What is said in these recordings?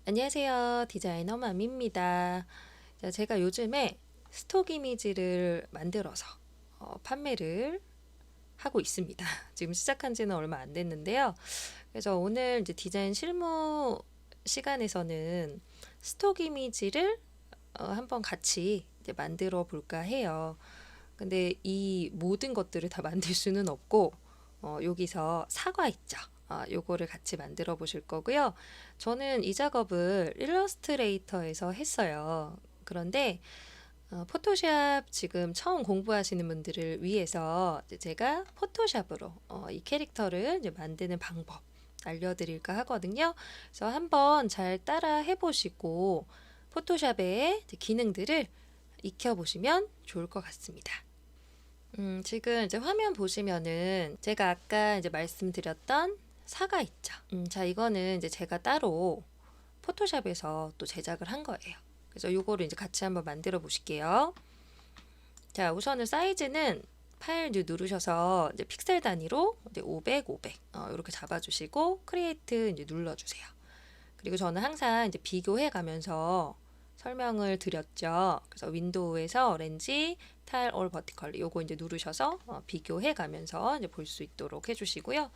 안녕하세요. 디자이너 맘입니다. 자, 제가 요즘에 스톡 이미지를 만들어서 판매를 하고 있습니다. 지금 시작한 지는 얼마 안 됐는데요. 그래서 오늘 이제 디자인 실무 시간에서는 스톡 이미지를 한번 같이 이제 만들어 볼까 해요. 근데 이 모든 것들을 다 만들 수는 없고 여기서 사과 있죠. 요거를 같이 만들어 보실 거고요. 저는 이 작업을 일러스트레이터에서 했어요. 그런데 포토샵 지금 처음 공부하시는 분들을 위해서 이제 제가 포토샵으로 이 캐릭터를 이제 만드는 방법 알려드릴까 하거든요. 그래서 한번 잘 따라 해보시고 포토샵의 이제 기능들을 익혀보시면 좋을 것 같습니다. 지금 이제 화면 보시면은 제가 아까 이제 말씀드렸던 사과 있죠. 자, 이거는 이제 제가 따로 포토샵에서 또 제작을 한 거예요. 그래서 요거를 이제 같이 한번 만들어 보실게요. 자, 우선은 사이즈는 파일 뉴 누르셔서 이제 픽셀 단위로 이제 500, 500 이렇게 잡아주시고 크리에이트 이제 눌러주세요. 그리고 저는 항상 이제 비교해 가면서 설명을 드렸죠. 그래서 윈도우에서 어렌지, 타일 올 버티컬리 요거 이제 누르셔서 비교해 가면서 이제 볼 수 있도록 해주시고요.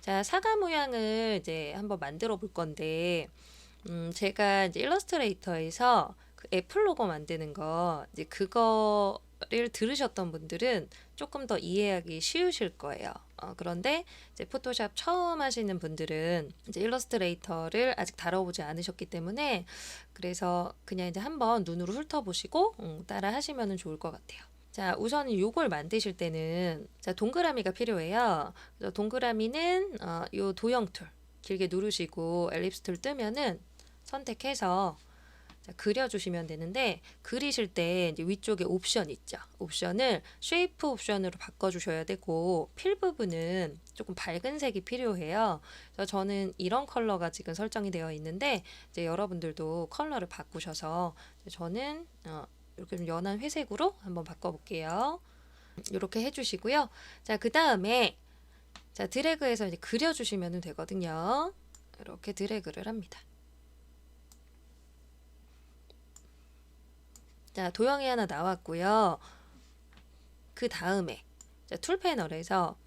자, 사과 모양을 이제 한번 만들어 볼 건데, 제가 이제 일러스트레이터에서 그 애플 로고 만드는 거 이제 그거를 들으셨던 분들은 조금 더 이해하기 쉬우실 거예요. 그런데 이제 포토샵 처음 하시는 분들은 이제 일러스트레이터를 아직 다뤄보지 않으셨기 때문에 그래서 그냥 이제 한번 눈으로 훑어보시고 따라 하시면 좋을 것 같아요. 자, 우선 요걸 만드실 때는 자, 동그라미가 필요해요. 그래서 동그라미는 요 도형 툴 길게 누르시고 엘립스 툴 뜨면은 선택해서 자, 그려주시면 되는데 그리실 때 이제 위쪽에 옵션 있죠. 옵션을 쉐이프 옵션으로 바꿔주셔야 되고 필 부분은 조금 밝은 색이 필요해요. 그래서 저는 이런 컬러가 지금 설정이 되어 있는데 이제 여러분들도 컬러를 바꾸셔서 저는 이렇게 좀 연한 회색으로 한번 바꿔볼게요. 이렇게 해주시고요. 자, 그 다음에 자, 드래그해서 이제 그려주시면 되거든요. 이렇게 드래그를 합니다. 자, 도형이 하나 나왔고요. 그 다음에 툴 패널에서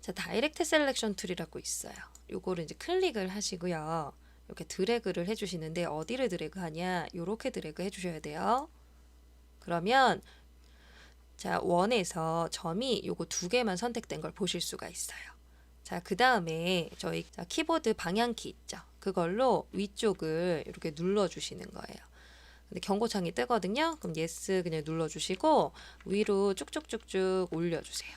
자, 다이렉트 셀렉션 툴이라고 있어요. 요거를 이제 클릭을 하시고요. 이렇게 드래그를 해주시는데 어디를 드래그하냐? 요렇게 드래그 해주셔야 돼요. 그러면 자, 원에서 점이 요거 두 개만 선택된 걸 보실 수가 있어요. 자, 그 다음에 저희 키보드 방향키 있죠. 그걸로 위쪽을 이렇게 눌러주시는 거예요. 근데 경고창이 뜨거든요. 그럼 yes 그냥 눌러주시고 위로 쭉쭉쭉쭉 올려주세요.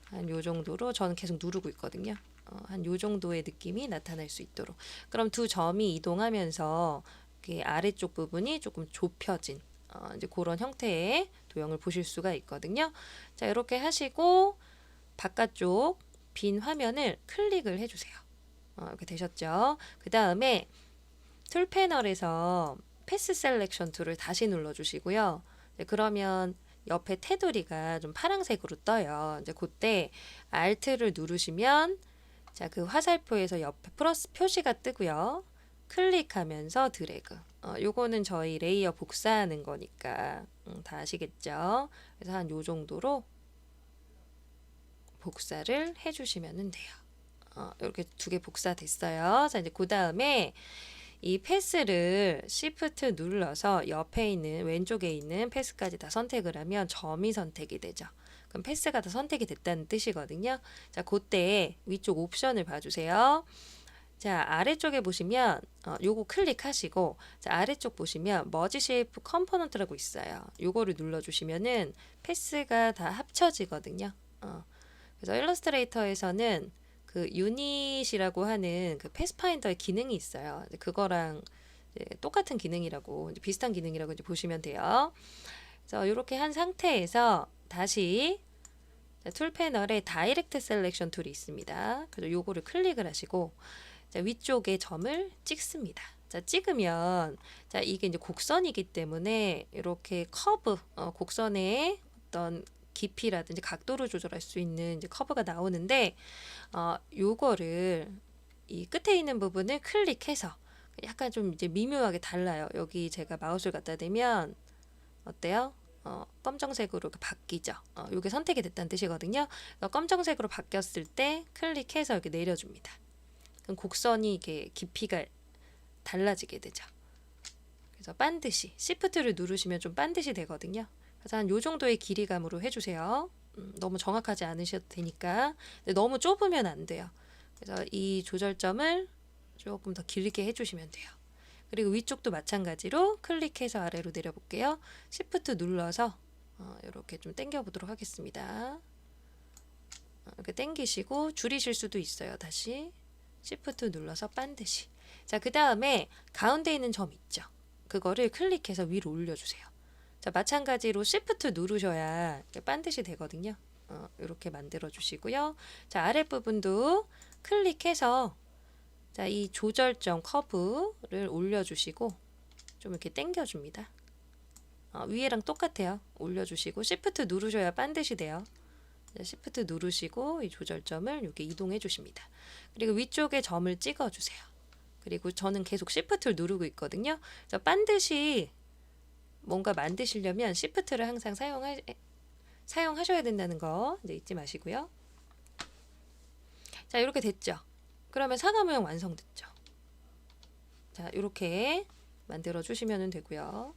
한 요 정도로 저는 계속 누르고 있거든요. 한 요 정도의 느낌이 나타날 수 있도록. 그럼 두 점이 이동하면서 아래쪽 부분이 조금 좁혀진 이제 그런 형태의 도형을 보실 수가 있거든요. 자, 이렇게 하시고 바깥쪽 빈 화면을 클릭을 해주세요. 이렇게 되셨죠? 그 다음에 툴 패널에서 패스 셀렉션 툴을 다시 눌러주시고요. 그러면 옆에 테두리가 좀 파란색으로 떠요. 이제 그때 Alt를 누르시면 자, 그 화살표에서 옆에 플러스 표시가 뜨고요. 클릭하면서 드래그. 요거는 저희 레이어 복사하는 거니까 다 아시겠죠? 그래서 한 요 정도로 복사를 해주시면 돼요. 이렇게 두 개 복사됐어요. 자, 이제 그 다음에 이 패스를 Shift 눌러서 옆에 있는 왼쪽에 있는 패스까지 다 선택을 하면 점이 선택이 되죠. 그럼 패스가 다 선택이 됐다는 뜻이거든요. 자, 그때 위쪽 옵션을 봐주세요. 자, 아래쪽에 보시면 요거 클릭하시고 자, 아래쪽 보시면 머지 쉐이프 컴포넌트라고 있어요. 요거를 눌러주시면은 패스가 다 합쳐지거든요. 그래서 일러스트레이터에서는 그 유닛이라고 하는 그 패스파인더의 기능이 있어요. 그거랑 똑같은 기능이라고 비슷한 기능이라고 이제 보시면 돼요. 그래서 이렇게 한 상태에서 다시 툴 패널에 다이렉트 셀렉션 툴이 있습니다. 그래서 요거를 클릭을 하시고 자, 위쪽에 점을 찍습니다. 자, 찍으면 자, 이게 이제 곡선이기 때문에 이렇게 커브 곡선의 어떤 깊이라든지 각도를 조절할 수 있는 이제 커브가 나오는데 요거를 이 끝에 있는 부분을 클릭해서 약간 좀 이제 미묘하게 달라요. 여기 제가 마우스를 갖다 대면 어때요? 검정색으로 이렇게 바뀌죠. 이게 선택이 됐다는 뜻이거든요. 검정색으로 바뀌었을 때 클릭해서 이렇게 내려줍니다. 그럼 곡선이 이게 깊이가 달라지게 되죠. 그래서 반드시 Shift를 누르시면 좀 반드시 되거든요. 그래서 한 요 정도의 길이감으로 해주세요. 너무 정확하지 않으셔도 되니까. 근데 너무 좁으면 안 돼요. 그래서 이 조절점을 조금 더 길게 해주시면 돼요. 그리고 위쪽도 마찬가지로 클릭해서 아래로 내려볼게요. Shift 눌러서 이렇게 좀 당겨 보도록 하겠습니다. 이렇게 당기시고 줄이실 수도 있어요. 다시 Shift 눌러서 반드시. 자, 그 다음에 가운데 있는 점 있죠. 그거를 클릭해서 위로 올려주세요. 자, 마찬가지로 Shift 누르셔야 반드시 되거든요. 이렇게 만들어 주시고요. 자, 아랫부분도 클릭해서 자, 이 조절점 커브를 올려주시고 좀 이렇게 당겨줍니다. 위에랑 똑같아요. 올려주시고 Shift 누르셔야 반드시 돼요. 자, Shift 누르시고 이 조절점을 이렇게 이동해 주십니다. 그리고 위쪽에 점을 찍어 주세요. 그리고 저는 계속 Shift를 누르고 있거든요. 그래서 반드시 뭔가 만드시려면 Shift를 항상 사용하셔야 된다는 거 이제 잊지 마시고요. 자, 이렇게 됐죠. 그러면 사과 모양 완성됐죠. 자, 이렇게 만들어 주시면 되고요.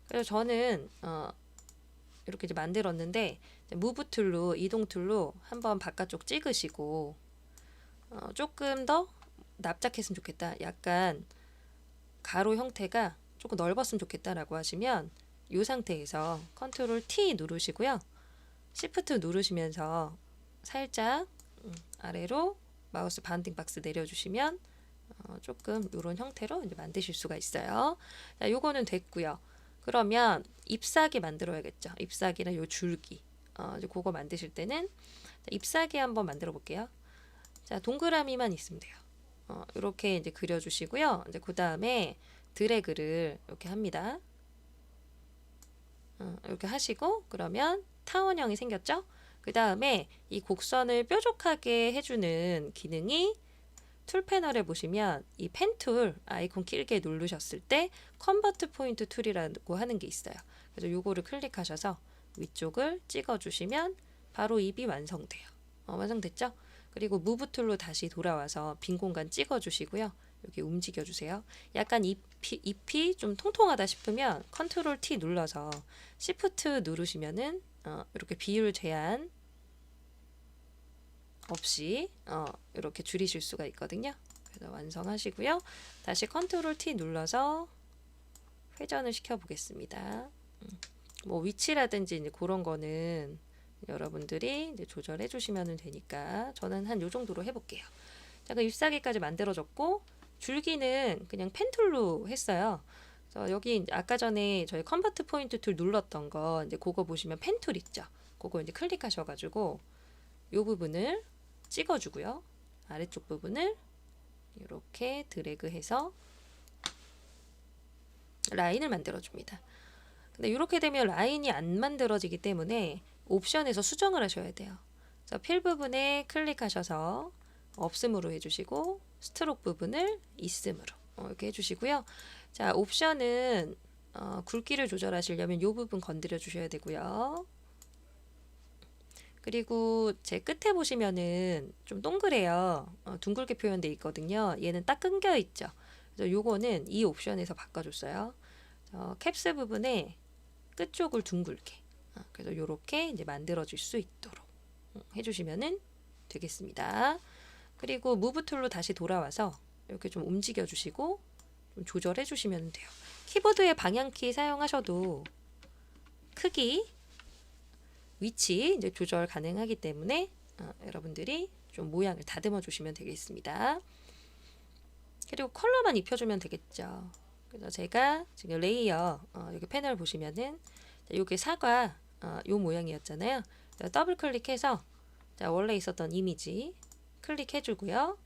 그래서 저는 이렇게 이제 만들었는데 무브 툴로 이동 툴로 한번 바깥쪽 찍으시고 조금 더 납작했으면 좋겠다. 약간 가로 형태가 조금 넓었으면 좋겠다라고 하시면 이 상태에서 컨트롤 T 누르시고요. Shift 누르시면서 살짝 아래로 마우스 바운딩 박스 내려주시면 조금 이런 형태로 이제 만드실 수가 있어요. 자, 요거는 됐고요. 그러면 잎사귀 만들어야겠죠. 잎사귀나 요 줄기. 이제 그거 만드실 때는 잎사귀 한번 만들어 볼게요. 자, 동그라미만 있으면 돼요. 이렇게 이제 그려주시고요. 이제 그 다음에 드래그를 이렇게 합니다. 이렇게 하시고 그러면 타원형이 생겼죠? 그 다음에 이 곡선을 뾰족하게 해주는 기능이 툴 패널에 보시면 이 펜 툴 아이콘 길게 누르셨을 때 컨버트 포인트 툴이라고 하는 게 있어요. 그래서 요거를 클릭하셔서 위쪽을 찍어주시면 바로 입이 완성돼요. 완성됐죠? 그리고 무브 툴로 다시 돌아와서 빈 공간 찍어주시고요. 여기 움직여주세요. 약간 잎이 좀 통통하다 싶으면 컨트롤 T 눌러서 Shift 누르시면은 이렇게 비율 제한 없이 이렇게 줄이실 수가 있거든요. 그래서 완성하시고요. 다시 컨트롤 T 눌러서 회전을 시켜 보겠습니다. 뭐 위치라든지 이제 그런 거는 여러분들이 이제 조절해 주시면 되니까 저는 한 요 정도로 해볼게요. 자, 그 잎사귀까지 만들어졌고 줄기는 그냥 펜 툴로 했어요. 그래서 여기 아까 전에 저희 컨버트 포인트 툴 눌렀던 거 이제 그거 보시면 펜 툴 있죠. 그거 이제 클릭하셔가지고 요 부분을 찍어주고요. 아래쪽 부분을 이렇게 드래그해서 라인을 만들어줍니다. 근데 이렇게 되면 라인이 안 만들어지기 때문에 옵션에서 수정을 하셔야 돼요. 그래서 필 부분에 클릭하셔서 없음으로 해주시고 스트로크 부분을 있음으로 이렇게 해주시고요. 자, 옵션은 굵기를 조절하시려면 이 부분 건드려 주셔야 되고요. 그리고 제 끝에 보시면은 좀 동그래요. 둥글게 표현되어 있거든요. 얘는 딱 끊겨 있죠. 그래서 요거는 이 옵션에서 바꿔줬어요. 캡스 부분에 끝쪽을 둥글게. 그래서 요렇게 이제 만들어질 수 있도록 해주시면은 되겠습니다. 그리고 무브 툴로 다시 돌아와서 이렇게 좀 움직여 주시고 좀 조절해 주시면 돼요. 키보드의 방향키 사용하셔도 크기, 위치 이제 조절 가능하기 때문에 여러분들이 좀 모양을 다듬어 주시면 되겠습니다. 그리고 컬러만 입혀주면 되겠죠. 그래서 제가 지금 레이어 여기 패널 보시면은 이게 사과 요 모양이었잖아요. 더블 클릭해서 자, 원래 있었던 이미지 클릭해주고요.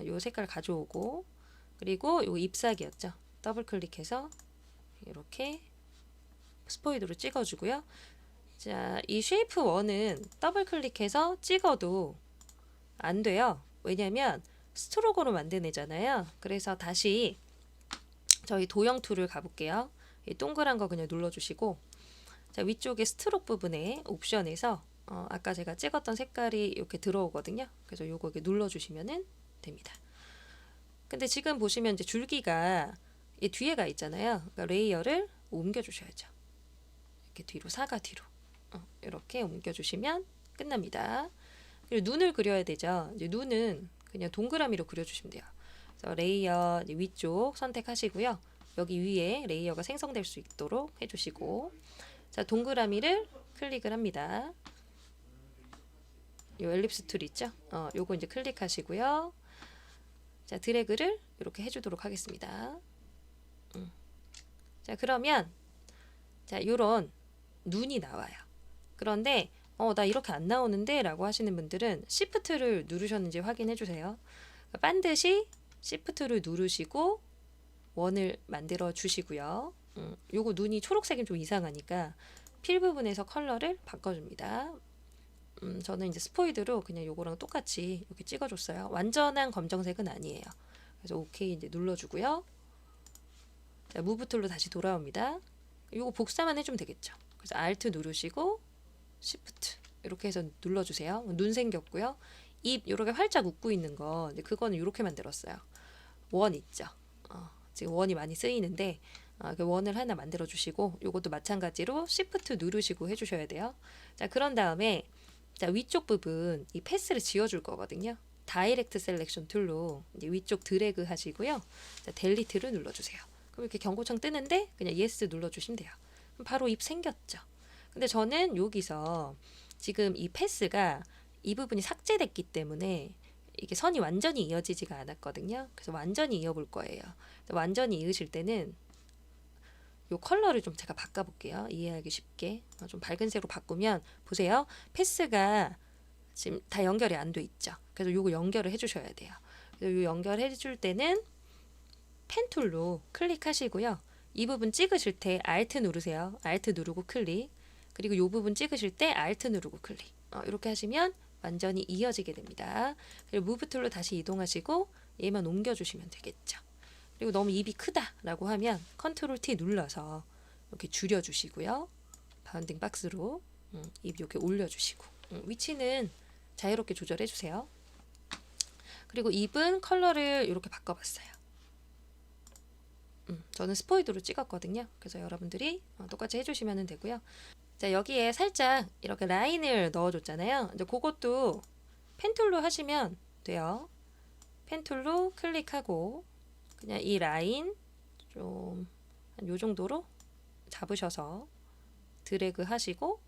요 색깔 가져오고 그리고 요 잎사귀였죠. 더블 클릭해서 이렇게 스포이드로 찍어주고요. 자, 이 쉐이프 1은 더블 클릭해서 찍어도 안 돼요. 왜냐면 스트로크로 만드내잖아요. 그래서 다시 저희 도형 툴을 가볼게요. 이 동그란 거 그냥 눌러주시고, 자, 위쪽에 스트로크 부분에 옵션에서 아까 제가 찍었던 색깔이 이렇게 들어오거든요. 그래서 요거 이렇게 눌러주시면 됩니다. 근데 지금 보시면 이제 줄기가 이 뒤에가 있잖아요. 그러니까 레이어를 옮겨주셔야죠. 이렇게 뒤로 사과 뒤로 이렇게 옮겨주시면 끝납니다. 그리고 눈을 그려야 되죠. 이제 눈은 그냥 동그라미로 그려주시면 돼요. 그래서 레이어 위쪽 선택하시고요. 여기 위에 레이어가 생성될 수 있도록 해주시고, 자, 동그라미를 클릭을 합니다. 요 엘립스 툴 있죠? 요거 이제 클릭하시고요. 자, 드래그를 이렇게 해주도록 하겠습니다. 자, 그러면 자, 요런 눈이 나와요. 그런데 나 이렇게 안 나오는데 라고 하시는 분들은 Shift를 누르셨는지 확인해 주세요. 반드시 Shift를 누르시고 원을 만들어 주시고요. 요거 눈이 초록색이 좀 이상하니까 필 부분에서 컬러를 바꿔줍니다. 저는 이제 스포이드로 그냥 요거랑 똑같이 이렇게 찍어줬어요. 완전한 검정색은 아니에요. 그래서 오케이 이제 눌러주고요. 자, 무브 툴로 다시 돌아옵니다. 요거 복사만 해주면 되겠죠. 그래서 Alt 누르시고 Shift 이렇게 해서 눌러주세요. 눈 생겼고요. 입 이렇게 활짝 웃고 있는 거, 그거는 이렇게 만들었어요. 원 있죠. 지금 원이 많이 쓰이는데 그 원을 하나 만들어 주시고, 요것도 마찬가지로 Shift 누르시고 해주셔야 돼요. 자, 그런 다음에 자, 위쪽 부분 이 패스를 지워줄 거거든요. 다이렉트 셀렉션 툴로 이제 위쪽 드래그 하시고요. 자, 델리트를 눌러주세요. 그럼 이렇게 경고창 뜨는데 그냥 예스 눌러주시면 돼요. 그럼 바로 입 생겼죠. 근데 저는 여기서 지금 이 패스가 이 부분이 삭제됐기 때문에 이게 선이 완전히 이어지지가 않았거든요. 그래서 완전히 이어볼 거예요. 완전히 이으실 때는 요 컬러를 좀 제가 바꿔볼게요. 이해하기 쉽게. 좀 밝은 색으로 바꾸면 보세요. 패스가 지금 다 연결이 안 돼 있죠. 그래서 요거 연결을 해주셔야 돼요. 그래서 요 연결해 줄 때는 펜 툴로 클릭하시고요. 이 부분 찍으실 때 Alt 누르세요. Alt 누르고 클릭. 그리고 요 부분 찍으실 때 Alt 누르고 클릭. 이렇게 하시면 완전히 이어지게 됩니다. 그리고 무브 툴로 다시 이동하시고 얘만 옮겨주시면 되겠죠. 그리고 너무 입이 크다라고 하면 컨트롤 T 눌러서 이렇게 줄여주시고요. 바운딩 박스로 입 이렇게 올려주시고 위치는 자유롭게 조절해주세요. 그리고 입은 컬러를 이렇게 바꿔봤어요. 저는 스포이드로 찍었거든요. 그래서 여러분들이 똑같이 해주시면 되고요. 자, 여기에 살짝 이렇게 라인을 넣어줬잖아요. 이제 그것도 펜툴로 하시면 돼요. 펜툴로 클릭하고 그냥 이 라인 좀 한 요 정도로 잡으셔서 드래그 하시고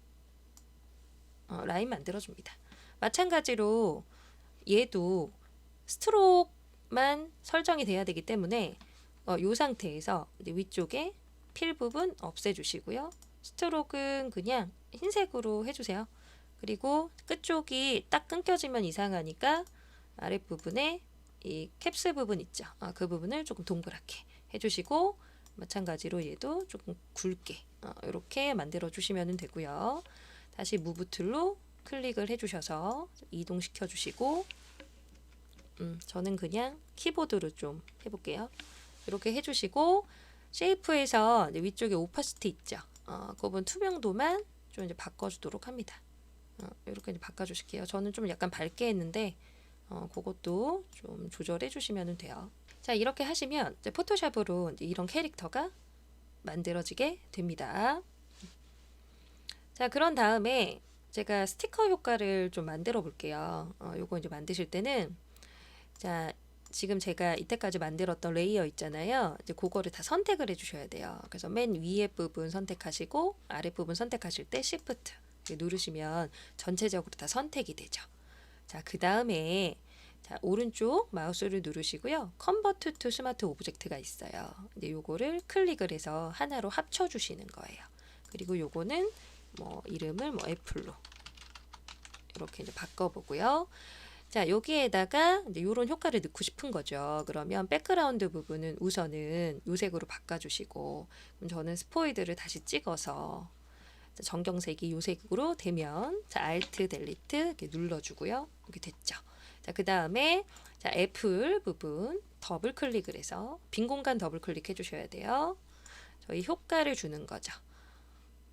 라인 만들어줍니다. 마찬가지로 얘도 스트로크만 설정이 돼야 되기 때문에 이 상태에서 위쪽에 필 부분 없애주시고요. 스트로크는 그냥 흰색으로 해주세요. 그리고 끝쪽이 딱 끊겨지면 이상하니까 아랫부분에 이 캡슐 부분 있죠. 그 부분을 조금 동그랗게 해주시고 마찬가지로 얘도 조금 굵게 이렇게 만들어 주시면 되고요. 다시 무브 툴로 클릭을 해주셔서 이동시켜 주시고 저는 그냥 키보드로 좀 해볼게요. 이렇게 해주시고 쉐이프에서 위쪽에 오파시티 있죠. 그 부분 투명도만 좀 이제 바꿔주도록 합니다. 이렇게 이제 바꿔주실게요. 저는 좀 약간 밝게 했는데 그것도 좀 조절해 주시면 돼요. 자, 이렇게 하시면 이제 포토샵으로 이제 이런 캐릭터가 만들어지게 됩니다. 자, 그런 다음에 제가 스티커 효과를 좀 만들어 볼게요. 요거 이제 만드실 때는 자, 지금 제가 이때까지 만들었던 레이어 있잖아요. 이제 그거를 다 선택을 해주셔야 돼요. 그래서 맨 위에 부분 선택하시고 아래 부분 선택하실 때 Shift 누르시면 전체적으로 다 선택이 되죠. 자, 그 다음에 자, 오른쪽 마우스를 누르시고요. 컨버트 투 스마트 오브젝트가 있어요. 이제 요거를 클릭을 해서 하나로 합쳐 주시는 거예요. 그리고 요거는 뭐 이름을 뭐 애플로 이렇게 이제 바꿔보고요. 자, 여기에다가 이제 이런 효과를 넣고 싶은 거죠. 그러면 백그라운드 부분은 우선은 요색으로 바꿔주시고, 그럼 저는 스포이드를 다시 찍어서 정경색이 요색으로 되면 자, Alt 델리트 이렇게 눌러주고요. 이렇게 됐죠. 자, 그 다음에 자, 애플 부분 더블 클릭을 해서 빈 공간 더블 클릭해 주셔야 돼요. 저희 효과를 주는 거죠.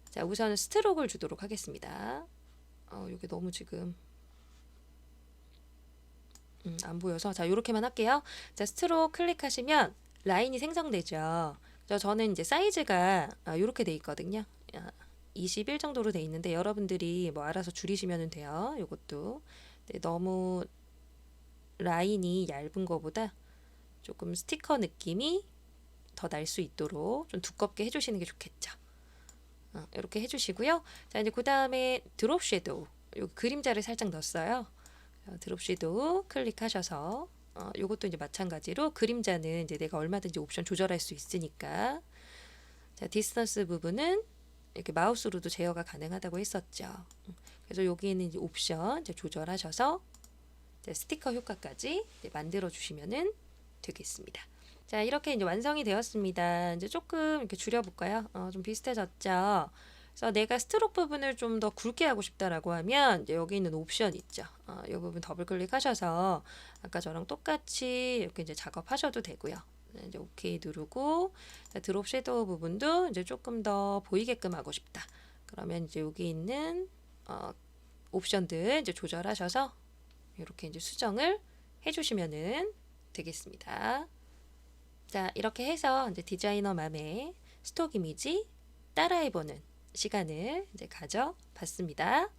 자, 우선 스트로크를 주도록 하겠습니다. 이게 너무 지금 안 보여서 자, 요렇게만 할게요. 자, 스트로크 클릭하시면 라인이 생성되죠. 저는 이제 사이즈가 요렇게 돼 있거든요. 21 정도로 돼 있는데 여러분들이 뭐 알아서 줄이시면 돼요. 요것도. 네, 너무 라인이 얇은 거보다 조금 스티커 느낌이 더 날 수 있도록 좀 두껍게 해주시는 게 좋겠죠. 이렇게 해주시고요. 자, 이제 그 다음에 드롭 섀도우, 요 그림자를 살짝 넣었어요. 드롭 섀도우 클릭하셔서 요것도 이제 마찬가지로 그림자는 이제 내가 얼마든지 옵션 조절할 수 있으니까. 자, 디스턴스 부분은 이렇게 마우스로도 제어가 가능하다고 했었죠. 그래서 여기에는 이제 옵션 이제 조절하셔서 이제 스티커 효과까지 이제 만들어 주시면은 되겠습니다. 자, 이렇게 이제 완성이 되었습니다. 이제 조금 이렇게 줄여볼까요? 좀 비슷해졌죠? 그래서 내가 스트로크 부분을 좀 더 굵게 하고 싶다라고 하면 이제 여기 있는 옵션 있죠. 이 부분 더블 클릭하셔서 아까 저랑 똑같이 이렇게 이제 작업하셔도 되고요. 네, 이제 오케이 누르고 자, 드롭 섀도우 부분도 이제 조금 더 보이게끔 하고 싶다. 그러면 이제 여기 있는 옵션들 이제 조절하셔서 이렇게 이제 수정을 해주시면은 되겠습니다. 자, 이렇게 해서 이제 디자이너 맘의 스톡 이미지 따라해보는 시간을 이제 가져봤습니다.